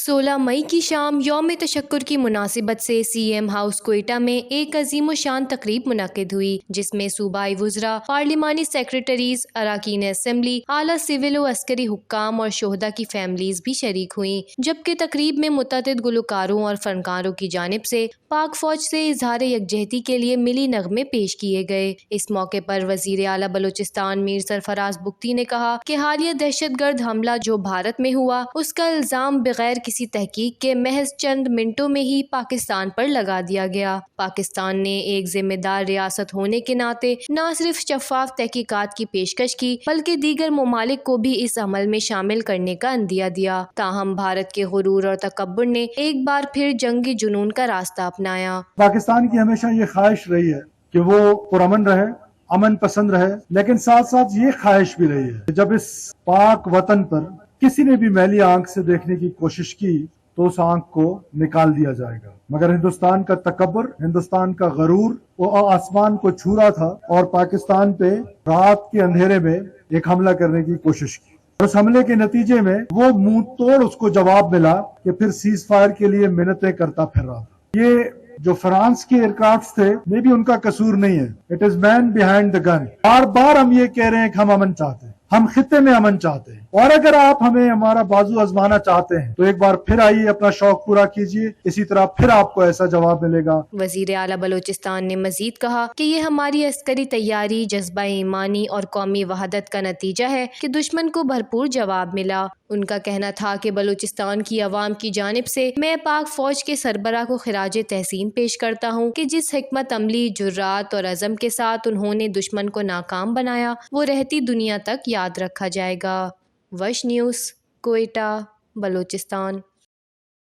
16 मई की शाम यौम तशक्कुर की मुनासिबत से CM हाउस कोयटा में एक अजीम व शान तकरीब मुनक्किद हुई, जिसमें सूबाई वुज़रा, पार्लिमानी सेक्रेटरीज, अराकीन असम्बली, आला सिविल व अस्करी हुक्काम और शोहदा की फैमिलीज भी शरीक हुई। जबकि तकरीब में मुतअद्दिद गुलकारों और फनकारों की जानिब से पाक फौज से इजहार यकजहती के लिए मिली नगमे पेश किए गए। इस मौके पर वज़ीर आला बलूचिस्तान मीर सरफराज बुख्ती ने कहा कि हालिया दहशतगर्द हमला जो भारत में हुआ, उसका इल्ज़ाम बगैर किसी तहकीक के महज चंद मिनटों में ही पाकिस्तान पर लगा दिया गया। पाकिस्तान ने एक जिम्मेदार रियासत होने के नाते न सिर्फ शफाफ तहकीकात की पेशकश की, बल्कि दीगर ममालिक को भी इस अमल में शामिल करने का अंदिया दिया। ताहम भारत के गुरूर और तकब्बुर ने एक बार फिर जंगी जुनून का रास्ता अपनाया। पाकिस्तान की हमेशा ये ख्वाहिश रही है कि वो पुरअमन रहे, अमन पसंद रहे, लेकिन साथ साथ ये ख्वाहिश भी रही है कि जब इस पाक वतन पर किसी ने भी मैली आंख से देखने की कोशिश की तो उस आंख को निकाल दिया जाएगा। मगर हिंदुस्तान का तकब्बुर, हिंदुस्तान का गरूर वो आसमान को छू रहा था और पाकिस्तान पे रात के अंधेरे में एक हमला करने की कोशिश की। उस हमले के नतीजे में वो मुंह तोड़ उसको जवाब मिला कि फिर सीज फायर के लिए मिन्नतें करता फिर रहा था। ये जो फ्रांस के एयरक्राफ्ट थे, ये भी उनका कसूर नहीं है। It is man behind the gun. बार बार हम ये कह रहे हैं कि हम अमन चाहते हैं, हम खित्ते में अमन चाहते हैं, और अगर आप हमें हमारा बाजू आजमाना चाहते हैं तो एक बार फिर आइए, अपना शौक पूरा कीजिए, इसी तरह फिर आपको ऐसा जवाब मिलेगा। वजीर आला बलूचिस्तान ने मजीद कहा कि ये हमारी अस्करी तैयारी, जज्बा ईमानी और कौमी वहादत का नतीजा है कि दुश्मन को भरपूर जवाब मिला। उनका कहना था कि बलूचिस्तान की अवाम की जानिब से मैं पाक फौज के सरबराह को खिराज तहसीन पेश करता हूँ कि जिस हिकमत अमली, जुर्रात और अज़म के साथ उन्होंने दुश्मन को नाकाम बनाया, वो रहती दुनिया तक याद रखा जाएगा। वश न्यूज़, कोयटा, बलूचिस्तान।